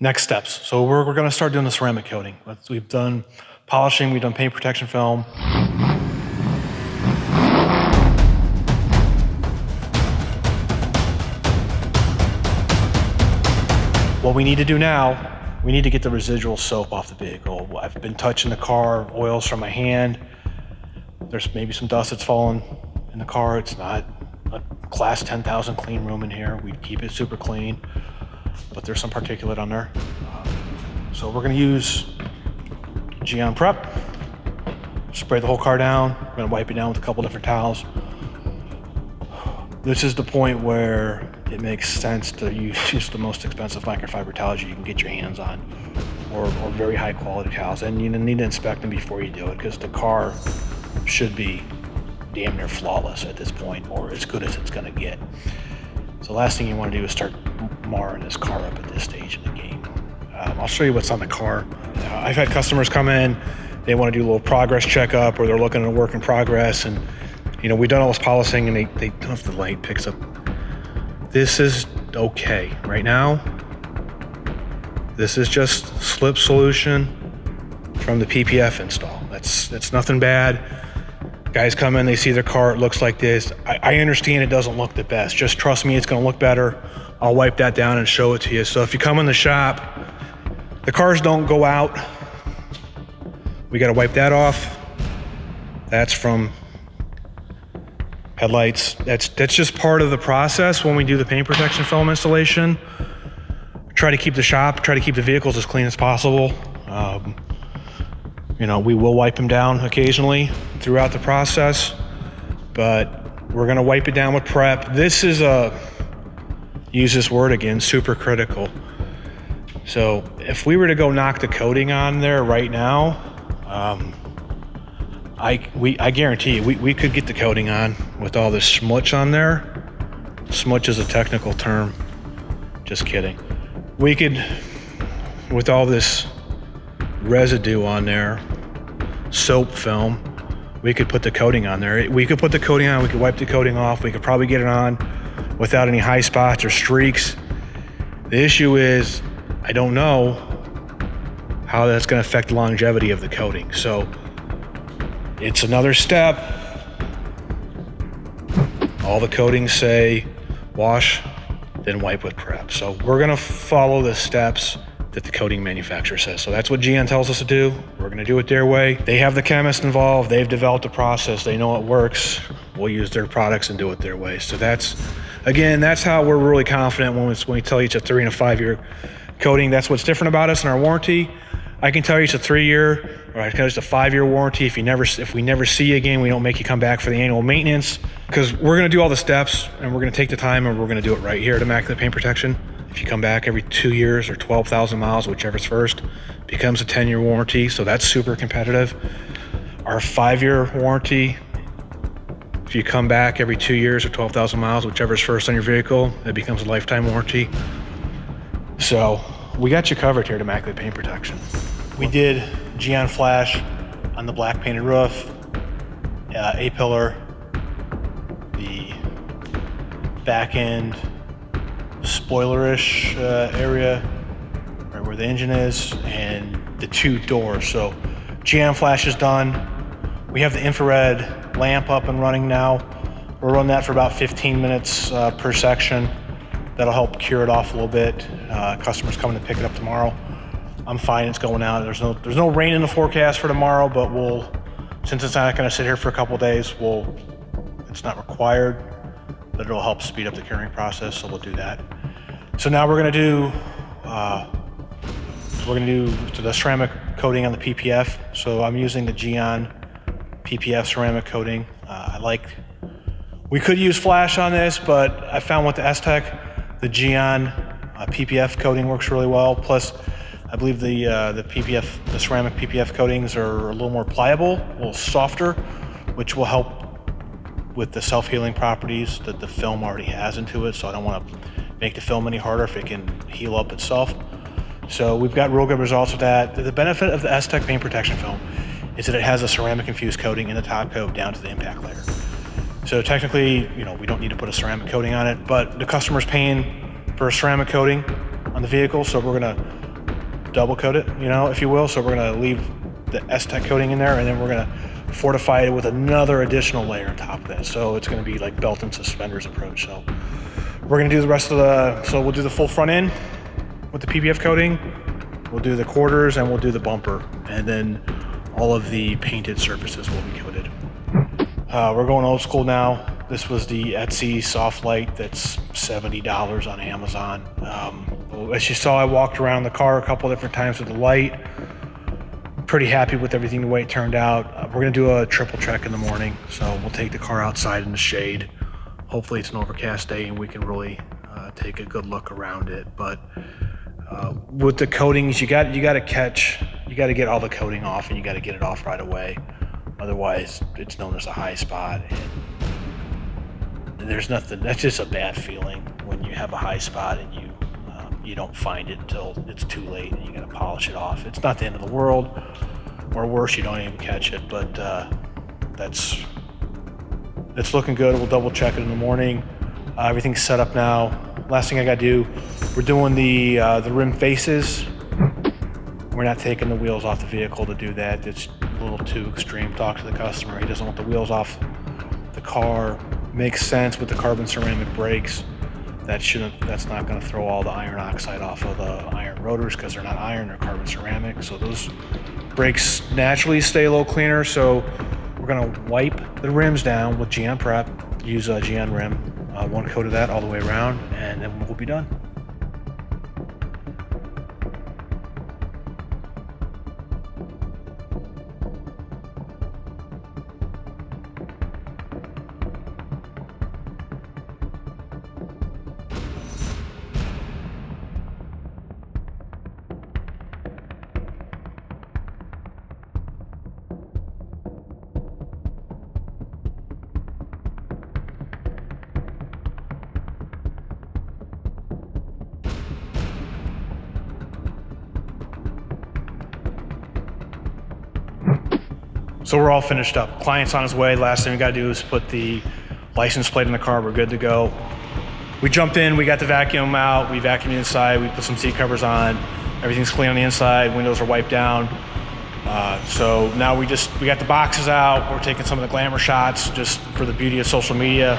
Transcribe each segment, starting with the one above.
Next steps. So we're going to start doing the ceramic coating. We've done polishing, we've done paint protection film. What we need to do now, we need to get the residual soap off the vehicle. I've been touching the car, oils from my hand. There's maybe some dust that's fallen in the car. It's not a class 10,000 clean room in here. We keep it super clean, but there's some particulate on there. So we're gonna use Gyeon Prep, spray the whole car down. We're gonna wipe it down with a couple different towels. This is the point where it makes sense to use the most expensive microfiber towels you can get your hands on, or very high quality towels. And you need to inspect them before you do it, because the car should be damn near flawless at this point, or as good as it's gonna get. So the last thing you wanna do is start marring this car up at this stage in the game. I'll show you what's on the car. I've had customers come in, they wanna do a little progress checkup, or they're looking at a work in progress, and we've done all this polishing, and they don't know if the light picks up. This is okay. Right now, this is just slip solution from the PPF install. That's nothing bad. Guys come in, they see their car, it looks like this. I understand it doesn't look the best. Just trust me, it's gonna look better. I'll wipe that down and show it to you. So if you come in the shop, the cars don't go out. We gotta wipe that off. That's from headlights. That's just part of the process when we do the paint protection film installation. Try to keep the shop, try to keep the vehicles as clean as possible. We will wipe them down occasionally throughout the process, but we're gonna wipe it down with prep. This is use this word again, super critical. So if we were to go knock the coating on there right now, I guarantee you, we could get the coating on with all this smudge on there. Smudge is a technical term, just kidding. We could, with all this residue on there, soap film, we could put the coating on there. We could put the coating on, we could wipe the coating off, we could probably get it on without any high spots or streaks. The issue is, I don't know how that's gonna affect the longevity of the coating. So it's another step. All the coatings say wash, then wipe with prep. So we're gonna follow the steps that the coating manufacturer says. So that's what Gyeon tells us to do. We're gonna do it their way. They have the chemist involved, they've developed a process, they know it works. We'll use their products and do it their way. So that's how we're really confident when we tell you it's a 3 and a 5 year coating. That's what's different about us in our warranty. I can tell you it's a 3 year, or I can tell you it's a 5 year warranty. If we never see you again, we don't make you come back for the annual maintenance, because we're gonna do all the steps and we're gonna take the time and we're gonna do it right here at Immaculate Paint Protection. If you come back every 2 years or 12,000 miles, whichever's first, becomes a 10-year warranty. So that's super competitive. Our 5-year warranty, if you come back every 2 years or 12,000 miles, whichever's first on your vehicle, it becomes a lifetime warranty. So we got you covered here at Immaculate Paint Protection. We did Gyeon Flash on the black painted roof, A-pillar, the back end spoilerish area, right where the engine is, and the 2 doors. So Gyeon Flash is done. We have the infrared lamp up and running now. We'll run that for about 15 minutes per section. That'll help cure it off a little bit. Customers coming to pick it up tomorrow. I'm fine, it's going out. There's no rain in the forecast for tomorrow, but since it's not gonna sit here for a couple days, it's not required, but it'll help speed up the curing process, so we'll do that. So now we're gonna do the ceramic coating on the PPF. So I'm using the Gyeon PPF ceramic coating. We could use Flash on this, but I found with the S-Tech, the Gyeon PPF coating works really well. Plus, I believe the ceramic PPF coatings are a little more pliable, a little softer, which will help with the self-healing properties that the film already has into it. So I don't want to make the film any harder if it can heal up itself. So we've got real good results with that. The benefit of the S-Tech paint protection film is that it has a ceramic infused coating in the top coat down to the impact layer. So technically, we don't need to put a ceramic coating on it, but the customer's paying for a ceramic coating. on the vehicle, so we're gonna double coat it, if you will. So we're gonna leave the S-Tech coating in there, and then we're gonna fortify it with another additional layer on top of that. So it's gonna be like belt and suspenders approach. So we're gonna do the rest of so we'll do the full front end with the PPF coating, we'll do the quarters, and we'll do the bumper, and then all of the painted surfaces will be coated. We're going old school now. This was the Etsy soft light that's $70 on Amazon. As you saw, I walked around the car a couple different times with the light. Pretty happy with everything, the way it turned out. We're gonna do a triple check in the morning, so we'll take the car outside in the shade. Hopefully it's an overcast day and we can really take a good look around it. But with the coatings, you got to get all the coating off, and you got to get it off right away. Otherwise, it's known as a high spot. And there's nothing. That's just a bad feeling when you have a high spot and you don't find it until it's too late and you got to polish it off. It's not the end of the world, or worse, you don't even catch it. But it's looking good. We'll double check it in the morning. Everything's set up now. Last thing I got to do, we're doing the rim faces. We're not taking the wheels off the vehicle to do that. It's a little too extreme. Talk to the customer. He doesn't want the wheels off the car. Makes sense with the carbon ceramic brakes. That's not going to throw all the iron oxide off of the iron rotors, because they're not iron, they're carbon ceramic. So those brakes naturally stay a little cleaner. So we're going to wipe the rims down with Gyeon Prep. Use Gyeon Rim, one coat of that all the way around, and then we'll be done. So we're all finished up. Client's on his way. Last thing we got to do is put the license plate in the car. We're good to go. We jumped in, we got the vacuum out, we vacuumed inside, we put some seat covers on. Everything's clean on the inside, windows are wiped down. So now we got the boxes out. We're taking some of the glamour shots just for the beauty of social media.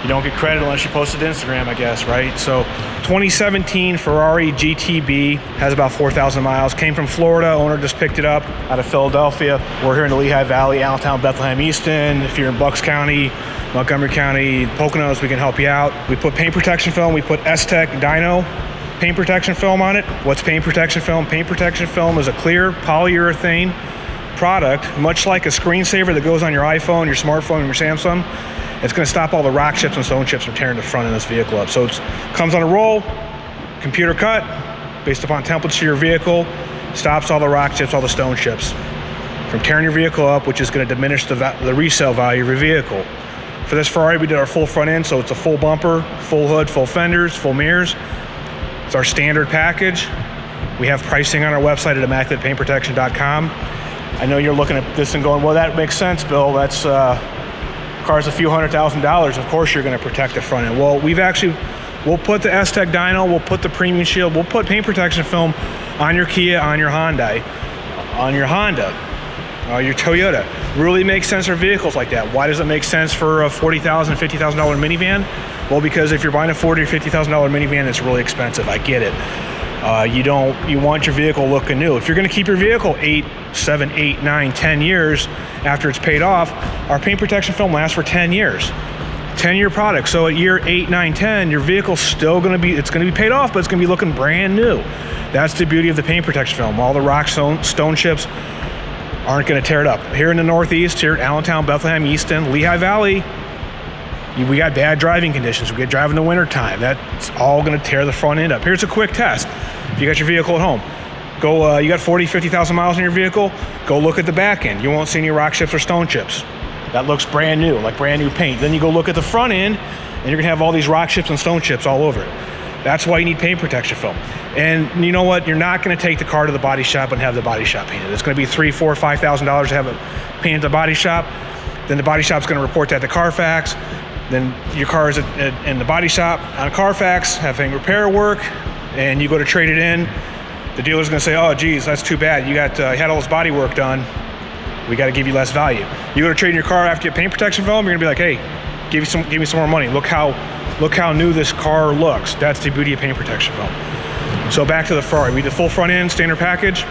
You don't get credit unless you post it to Instagram, I guess, right? So 2017 Ferrari GTB, has about 4,000 miles. Came from Florida, owner just picked it up out of Philadelphia. We're here in the Lehigh Valley, Allentown, Bethlehem, Easton. If you're in Bucks County, Montgomery County, Poconos, we can help you out. We put paint protection film, we put S-Tech Dyno paint protection film on it. What's paint protection film? Paint protection film is a clear polyurethane product, much like a screensaver that goes on your iPhone, your smartphone, and your Samsung. It's going to stop all the rock chips and stone chips from tearing the front of this vehicle up. So it comes on a roll, computer cut, based upon temperature of your vehicle, stops all the rock chips, all the stone chips from tearing your vehicle up, which is going to diminish the resale value of your vehicle. For this Ferrari, we did our full front end, so it's a full bumper, full hood, full fenders, full mirrors. It's our standard package. We have pricing on our website at immaculatepaintprotection.com. I know you're looking at this and going, well, that makes sense, Bill. That's car's a few $100,000. Of course you're going to protect the front end. Well, we'll put the S-Tech Dyno, we'll put the premium shield, we'll put paint protection film on your Kia, on your Hyundai, on your Honda, your Toyota. Really makes sense for vehicles like that. Why does it make sense for a $40,000, $50,000 minivan? Well, because if you're buying a $40,000 or $50,000 minivan, it's really expensive. I get it. You want your vehicle looking new. If you're going to keep your vehicle 8, 7, 8, 9, 10 years after it's paid off, our paint protection film lasts for 10 years. 10-year product. So at year 8, 9, 10, your vehicle's still going to be paid off, but it's going to be looking brand new. That's the beauty of the paint protection film. All the rock stone chips aren't going to tear it up. Here in the Northeast, here at Allentown, Bethlehem, Easton, Lehigh Valley, we got bad driving conditions. We get driving in the wintertime. That's all going to tear the front end up. Here's a quick test. If you got your vehicle at home, go. You got 40, 50,000 miles in your vehicle. Go look at the back end. You won't see any rock chips or stone chips. That looks brand new, like brand new paint. Then you go look at the front end, and you're gonna have all these rock chips and stone chips all over it. That's why you need paint protection film. And you know what? You're not gonna take the car to the body shop and have the body shop painted. It's gonna be $3,000, $4,000, $5,000 to have it painted at the body shop. Then the body shop's gonna report that to Carfax. Then your car is in the body shop on Carfax, having repair work. and you go to trade it in, the dealer's gonna say, oh geez, that's too bad. You had all this body work done. We gotta give you less value. You go to trade in your car after you have paint protection film, you're gonna be like, hey, give me some more money. Look how new this car looks. That's the beauty of paint protection film. So back to the Ferrari. We did full front end, standard package.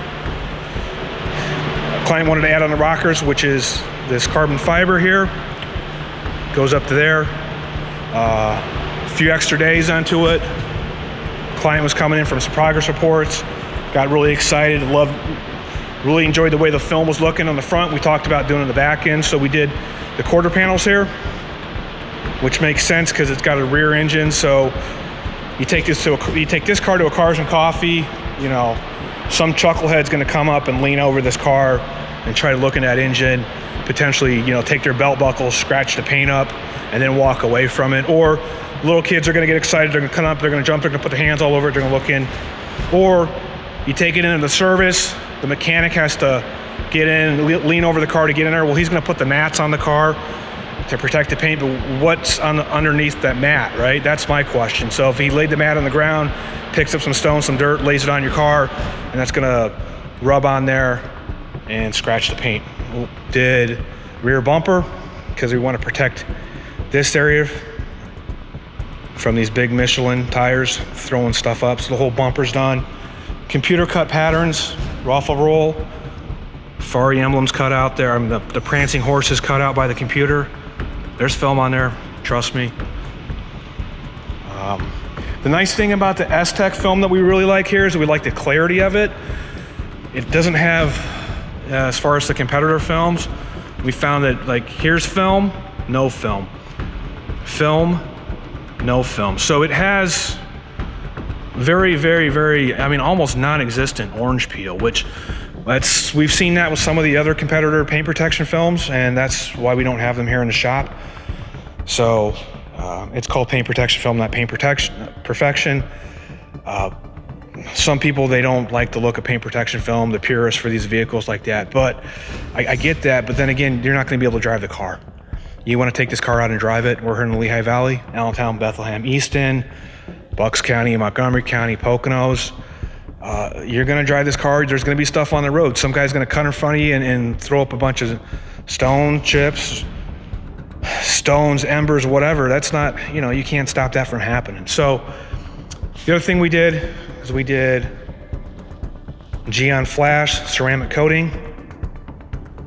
Client wanted to add on the rockers, which is this carbon fiber here. Goes up to there. A few extra days onto it. Client was coming in from some progress reports. Got really excited, really enjoyed the way the film was looking on the front. We talked about doing it on the back end. So we did the quarter panels here, which makes sense because it's got a rear engine. So you take this car to a Cars and Coffee, you know, some chucklehead's gonna come up and lean over this car and try to look in that engine, potentially, you know, take their belt buckles, scratch the paint up, and then walk away from it. Or little kids are gonna get excited, they're gonna come up, they're gonna jump, they're gonna put their hands all over it, they're gonna look in. Or you take it into the service, the mechanic has to get in, lean over the car to get in there. Well, he's gonna put the mats on the car to protect the paint, but what's underneath that mat, right? That's my question. So if he laid the mat on the ground, picks up some stones, some dirt, lays it on your car, and that's gonna rub on there and scratch the paint. Did rear bumper, because we want to protect this area from these big Michelin tires throwing stuff up, so the whole bumper's done. Computer cut patterns, raffle roll, Ferrari emblems cut out there. I mean, the prancing horse is cut out by the computer. There's film on there, trust me. The nice thing about the S-Tech film that we really like here is we like the clarity of it. It doesn't have, as far as the competitor films, we found that like here's film, no film. Film, no film. So it has very, very, very, I mean, almost non-existent orange peel, which we've seen that with some of the other competitor paint protection films, and that's why we don't have them here in the shop. So it's called paint protection film, not paint perfection. Some people, they don't like the look of paint protection film, the purists for these vehicles like that, but I get that. But then again, you're not gonna be able to drive the car. You wanna take this car out and drive it. We're here in the Lehigh Valley, Allentown, Bethlehem, Easton, Bucks County, Montgomery County, Poconos. You're gonna drive this car, there's gonna be stuff on the road. Some guy's gonna cut in front of you and throw up a bunch of stone chips, stones, embers, whatever. That's not, you know, you can't stop that from happening. So the other thing we did is we did Gyeon Flash ceramic coating.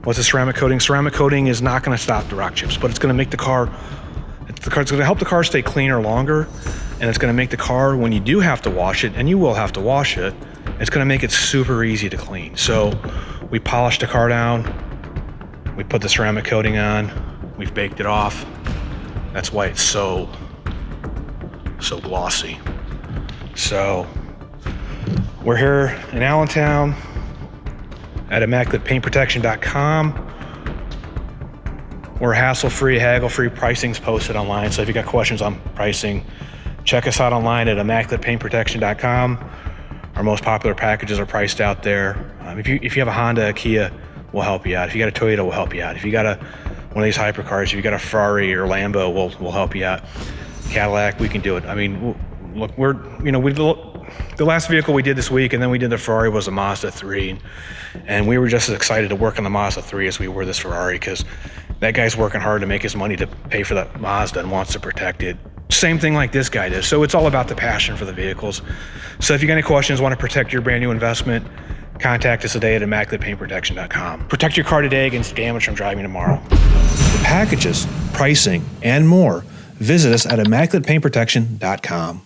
What's a ceramic coating? Ceramic coating is not gonna stop the rock chips, but it's gonna make the car, it's gonna help the car stay cleaner longer, and it's gonna make the car, when you do have to wash it, and you will have to wash it, it's gonna make it super easy to clean. So we polished the car down, we put the ceramic coating on, we've baked it off. That's why it's so glossy. So we're here in Allentown at ImmaculatePaintProtection.com. We're hassle-free, haggle-free, pricing's posted online. So if you got questions on pricing, check us out online at ImmaculatePaintProtection.com. Our most popular packages are priced out there. If you have a Honda, a Kia, we'll help you out. If you got a Toyota, we'll help you out. If you got one of these hypercars, if you got a Ferrari or Lambo, we'll help you out. Cadillac, we can do it. I mean, look, the last vehicle we did this week, and then we did the Ferrari, was a Mazda 3, and we were just as excited to work on the Mazda 3 as we were this Ferrari, because that guy's working hard to make his money to pay for the Mazda and wants to protect it. Same thing like this guy does. So it's all about the passion for the vehicles. So if you got any questions, want to protect your brand new investment, contact us today at ImmaculatePaintProtection.com. Protect your car today against damage from driving tomorrow. For packages, pricing, and more, visit us at ImmaculatePaintProtection.com.